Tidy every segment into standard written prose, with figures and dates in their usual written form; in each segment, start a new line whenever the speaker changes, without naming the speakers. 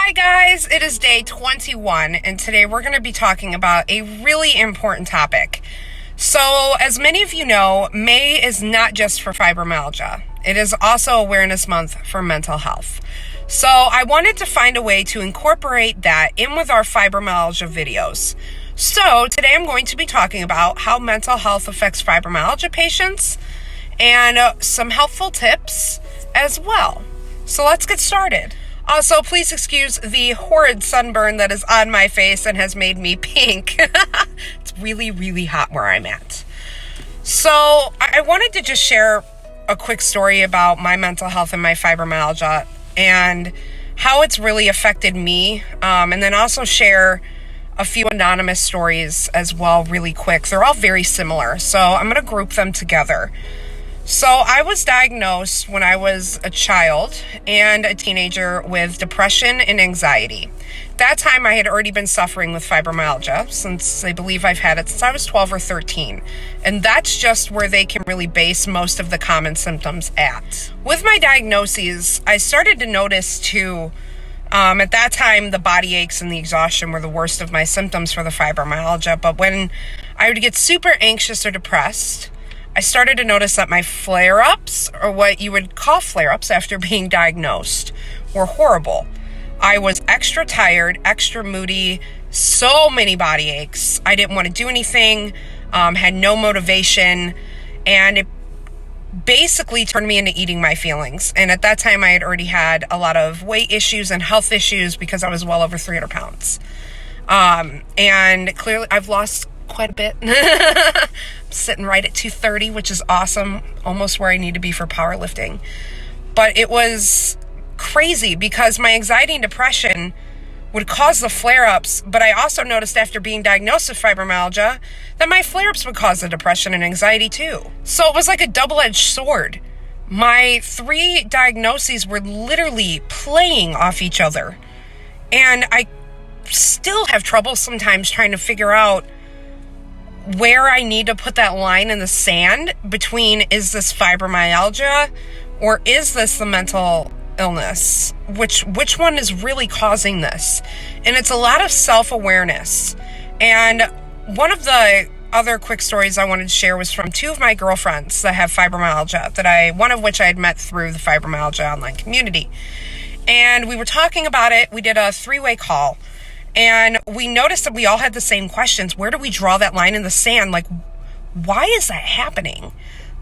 Hi guys, it is day 21 and today we're going to be talking about a really important topic. So as many of you know, May is not just for fibromyalgia. It is also Awareness Month for mental health. So I wanted to find a way to incorporate that in with our fibromyalgia videos. So today I'm going to be talking about how mental health affects fibromyalgia patients and some helpful tips as well. So let's get started. Also, please excuse the horrid sunburn that is on my face and has made me pink. It's really, really hot where I'm at. So I wanted to just share a quick story about my mental health and my fibromyalgia and how it's really affected me. And then also share a few anonymous stories as well really quick. They're all very similar, so I'm going to group them together. So I was diagnosed when I was a child and a teenager with depression and anxiety. That time I had already been suffering with fibromyalgia since I believe I've had it since I was 12 or 13. And that's just where they can really base most of the common symptoms at. With my diagnoses, I started to notice too, at that time, the body aches and the exhaustion were the worst of my symptoms for the fibromyalgia. But when I would get super anxious or depressed, I started to notice that my flare-ups, or what you would call flare-ups after being diagnosed, were horrible. I was extra tired, extra moody, so many body aches. I didn't want to do anything, had no motivation, and it basically turned me into eating my feelings. And at that time, I had already had a lot of weight issues and health issues because I was well over 300 pounds. And clearly, I've lost quite a bit. I'm sitting right at 230, which is awesome, almost where I need to be for powerlifting. But it was crazy because my anxiety and depression would cause the flare-ups, but I also noticed after being diagnosed with fibromyalgia that my flare-ups would cause the depression and anxiety too. So it was like a double-edged sword. My three diagnoses were literally playing off each other. And I still have trouble sometimes trying to figure out where I need to put that line in the sand between, is this fibromyalgia or is this the mental illness? Which one is really causing this? And it's a lot of self-awareness. And one of the other quick stories I wanted to share was from two of my girlfriends that have fibromyalgia, one of which I had met through the fibromyalgia online community. And we were talking about it. We did a 3-way call. And we noticed that we all had the same questions. Where do we draw that line in the sand? Like, why is that happening?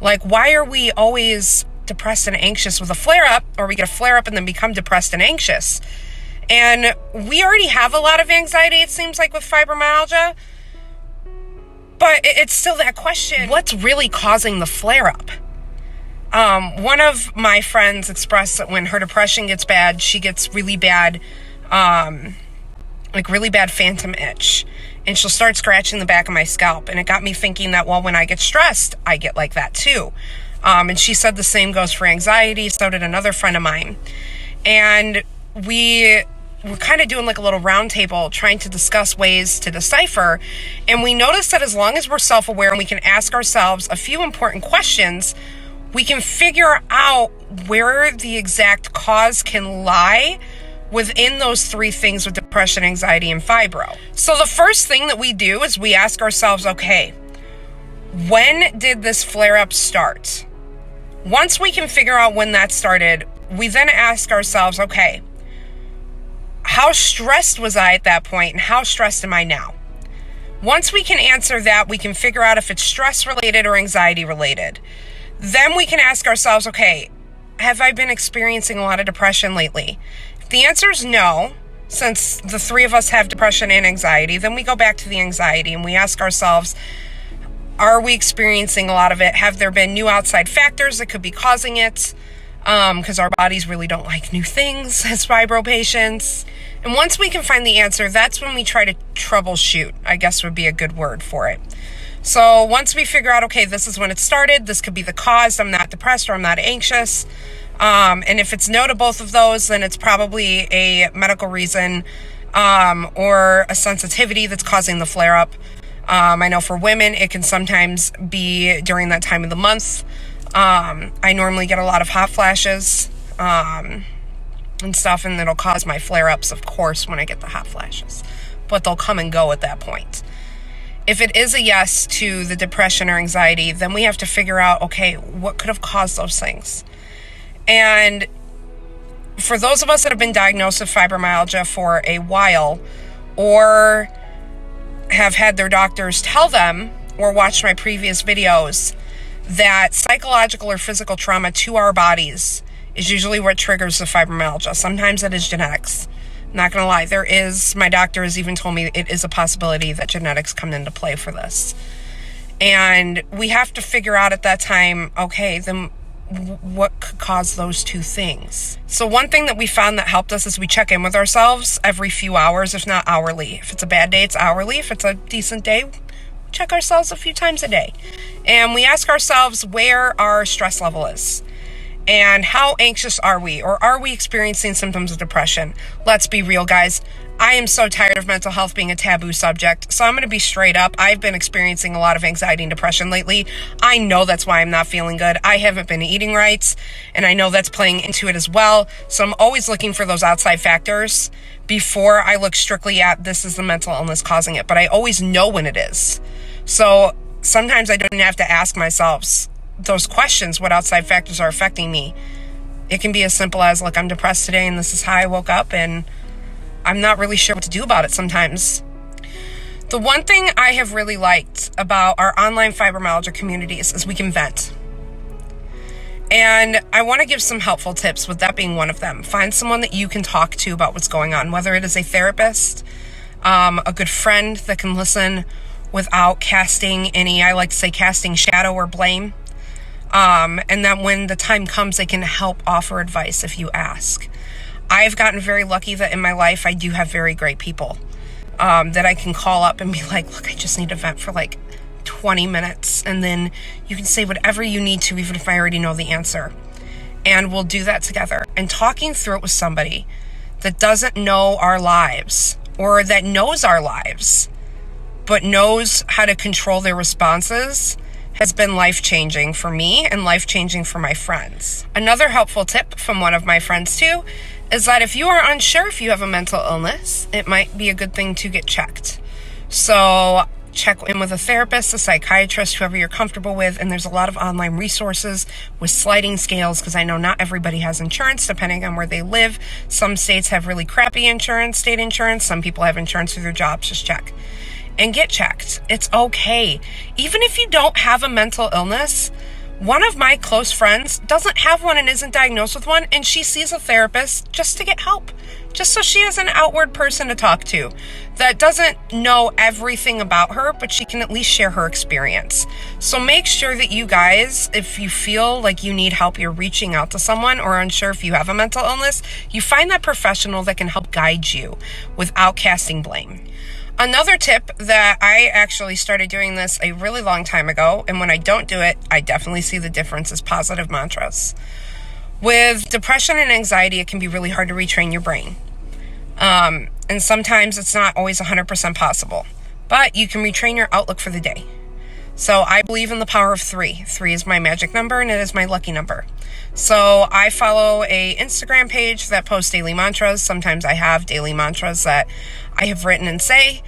Like, why are we always depressed and anxious with a flare-up, or we get a flare-up and then become depressed and anxious? And we already have a lot of anxiety, it seems like, with fibromyalgia. But it's still that question, what's really causing the flare-up? One of my friends expressed that when her depression gets bad, she gets really bad, really bad phantom itch, and she'll start scratching the back of my scalp. And it got me thinking that, well, when I get stressed, I get like that too. And she said the same goes for anxiety. So did another friend of mine. And we were kind of doing like a little round table trying to discuss ways to decipher. And we noticed that as long as we're self-aware and we can ask ourselves a few important questions, we can figure out where the exact cause can lie within those three things with depression, anxiety, and fibro. So the first thing that we do is we ask ourselves, okay, when did this flare-up start? Once we can figure out when that started, we then ask ourselves, okay, how stressed was I at that point and how stressed am I now? Once we can answer that, we can figure out if it's stress-related or anxiety-related. Then we can ask ourselves, okay, have I been experiencing a lot of depression lately? If the answer is no, since the three of us have depression and anxiety, then we go back to the anxiety and we ask ourselves, are we experiencing a lot of it? Have there been new outside factors that could be causing it? Because our bodies really don't like new things as fibro patients. And once we can find the answer, that's when we try to troubleshoot, I guess would be a good word for it. So once we figure out, okay, this is when it started, this could be the cause, I'm not depressed or I'm not anxious. And if it's no to both of those, then it's probably a medical reason or a sensitivity that's causing the flare-up. I know for women, it can sometimes be during that time of the month. I normally get a lot of hot flashes. and stuff, and it'll cause my flare-ups, of course, when I get the hot flashes. But they'll come and go at that point. If it is a yes to the depression or anxiety, then we have to figure out, okay, what could have caused those things? And for those of us that have been diagnosed with fibromyalgia for a while, or have had their doctors tell them, or watched my previous videos, that psychological or physical trauma to our bodies is usually what triggers the fibromyalgia. Sometimes it is genetics. Not gonna lie, my doctor has even told me it is a possibility that genetics come into play for this. And we have to figure out at that time, okay, then what could cause those two things? So one thing that we found that helped us is we check in with ourselves every few hours, if not hourly. If it's a bad day, it's hourly. If it's a decent day, we check ourselves a few times a day. And we ask ourselves where our stress level is. And how anxious are we? Or are we experiencing symptoms of depression? Let's be real, guys. I am so tired of mental health being a taboo subject. So I'm going to be straight up. I've been experiencing a lot of anxiety and depression lately. I know that's why I'm not feeling good. I haven't been eating right. And I know that's playing into it as well. So I'm always looking for those outside factors before I look strictly at this is the mental illness causing it. But I always know when it is. So sometimes I don't even have to ask myself those questions, what outside factors are affecting me. It can be as simple as, look, I'm depressed today and this is how I woke up and I'm not really sure what to do about it sometimes. The one thing I have really liked about our online fibromyalgia communities is we can vent. And I want to give some helpful tips, with that being one of them. Find someone that you can talk to about what's going on, whether it is a therapist, a good friend that can listen without casting any, I like to say, casting shadow or blame. And that when the time comes, they can help offer advice if you ask. I've gotten very lucky that in my life, I do have very great people that I can call up and be like, look, I just need to vent for like 20 minutes. And then you can say whatever you need to, even if I already know the answer. And we'll do that together. And talking through it with somebody that doesn't know our lives, or that knows our lives, but knows how to control their responses, has been life-changing for me and life-changing for my friends. Another helpful tip from one of my friends too is that if you are unsure if you have a mental illness, it might be a good thing to get checked. So check in with a therapist, a psychiatrist, whoever you're comfortable with, and there's a lot of online resources with sliding scales, because I know not everybody has insurance depending on where they live. Some states have really crappy insurance, state insurance. Some people have insurance through their jobs. Just check. And get checked. It's okay. Even if you don't have a mental illness, one of my close friends doesn't have one and isn't diagnosed with one, and she sees a therapist just to get help, just so she has an outward person to talk to that doesn't know everything about her, but she can at least share her experience. So make sure that you guys, if you feel like you need help, you're reaching out to someone, or unsure if you have a mental illness, you find that professional that can help guide you without casting blame. Another tip that I actually started doing this a really long time ago, and when I don't do it, I definitely see the difference, is positive mantras. With depression and anxiety, it can be really hard to retrain your brain. And sometimes it's not always 100% possible, but you can retrain your outlook for the day. So I believe in the power of 3. 3 is my magic number, and it is my lucky number. So I follow a Instagram page that posts daily mantras. Sometimes I have daily mantras that I have written and say.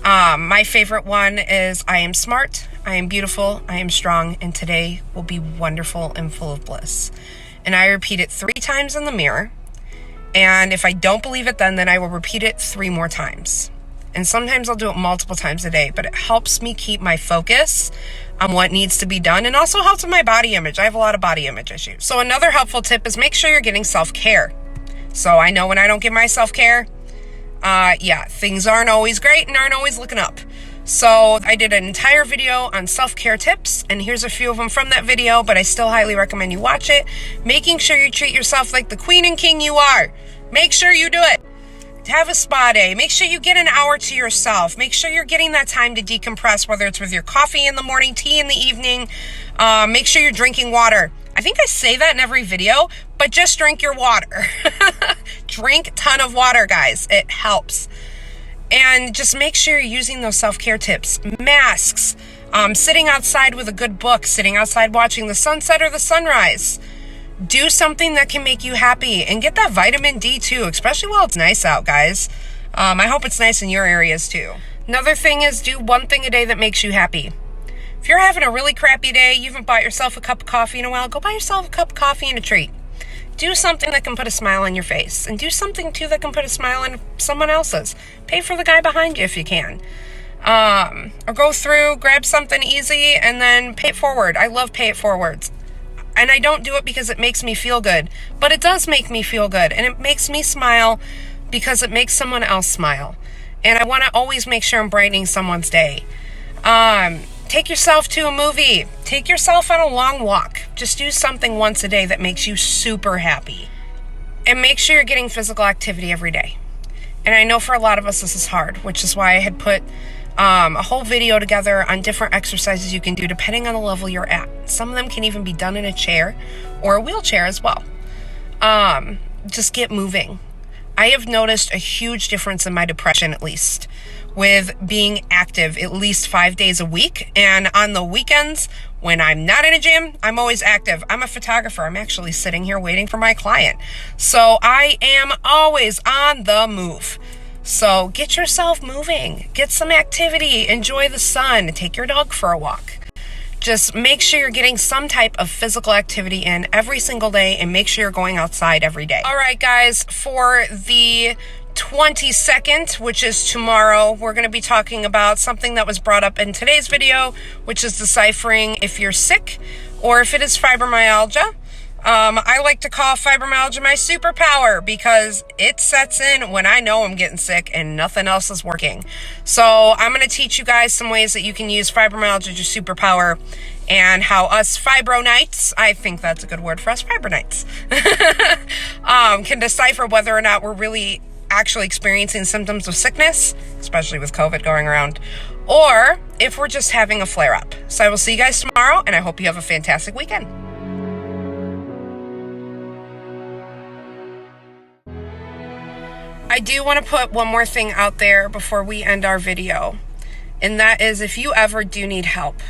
My favorite one is, I am smart, I am beautiful, I am strong, and today will be wonderful and full of bliss. And I repeat it 3 times in the mirror. And if I don't believe it then I will repeat it 3 more times. And sometimes I'll do it multiple times a day, but it helps me keep my focus on what needs to be done, and also helps with my body image. I have a lot of body image issues. So another helpful tip is make sure you're getting self-care. So I know when I don't give my self-care, things aren't always great and aren't always looking up. So I did an entire video on self-care tips, and here's a few of them from that video, but I still highly recommend you watch it. Making sure you treat yourself like the queen and king you are. Make sure you do it. Have a spa day. Make sure you get an hour to yourself. Make sure you're getting that time to decompress, whether it's with your coffee in the morning, tea in the evening. Make sure you're drinking water. I think I say that in every video, but just drink your water. Drink a ton of water, guys. It helps. And just make sure you're using those self-care tips. Masks, sitting outside with a good book, sitting outside watching the sunset or the sunrise. Do something that can make you happy, and get that vitamin D too, especially while it's nice out, guys. I hope it's nice in your areas too. Another thing is, do one thing a day that makes you happy. If you're having a really crappy day, you haven't bought yourself a cup of coffee in a while, go buy yourself a cup of coffee and a treat. Do something that can put a smile on your face, and do something too that can put a smile on someone else's. Pay for the guy behind you if you can. Or go through, grab something easy, and then pay it forward. I love pay it forwards. And I don't do it because it makes me feel good, but it does make me feel good, and it makes me smile because it makes someone else smile. And I want to always make sure I'm brightening someone's day. Take yourself to a movie. Take yourself on a long walk. Just do something once a day that makes you super happy. And make sure you're getting physical activity every day. And I know for a lot of us this is hard, which is why I had put a whole video together on different exercises you can do depending on the level you're at. Some of them can even be done in a chair or a wheelchair as well. Just get moving. I have noticed a huge difference in my depression, at least, with being active at least 5 days a week. And on the weekends, when I'm not in a gym, I'm always active. I'm a photographer. I'm actually sitting here waiting for my client. So I am always on the move. So get yourself moving. Get some activity. Enjoy the sun. Take your dog for a walk. Just make sure you're getting some type of physical activity in every single day, and make sure you're going outside every day. All right, guys, for the 22nd, which is tomorrow, we're going to be talking about something that was brought up in today's video, which is deciphering if you're sick or if it is fibromyalgia. I like to call fibromyalgia my superpower because it sets in when I know I'm getting sick and nothing else is working. So I'm going to teach you guys some ways that you can use fibromyalgia as your superpower, and how us Fibronites, I think that's a good word for us Fibronites, can decipher whether or not we're really actually experiencing symptoms of sickness, especially with COVID going around, or if we're just having a flare-up. So I will see you guys tomorrow, and I hope you have a fantastic weekend. I do want to put one more thing out there before we end our video, and that is, if you ever do need help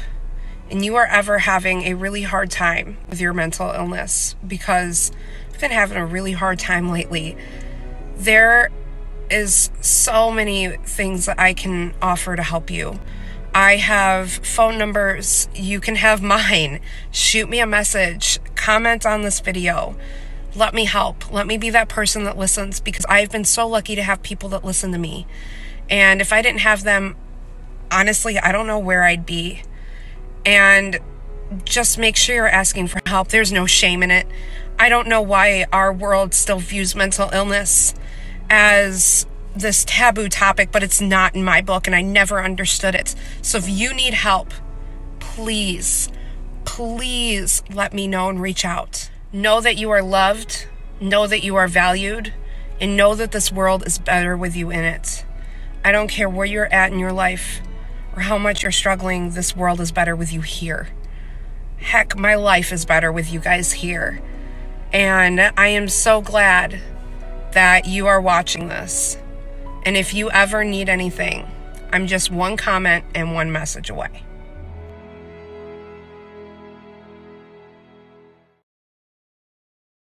and you are ever having a really hard time with your mental illness, because I've been having a really hard time lately, there is so many things that I can offer to help you. I have phone numbers. You can have mine. Shoot me a message. Comment on this video. Let me help. Let me be that person that listens, because I've been so lucky to have people that listen to me. And if I didn't have them, honestly, I don't know where I'd be. And just make sure you're asking for help. There's no shame in it. I don't know why our world still views mental illness as this taboo topic, but it's not in my book, and I never understood it. So if you need help, please let me know and reach out. Know that you are loved, know that you are valued, and know that this world is better with you in it. I don't care where you're at in your life or how much you're struggling, this world is better with you here. Heck, my life is better with you guys here. And I am so glad that you are watching this. And if you ever need anything, I'm just one comment and one message away.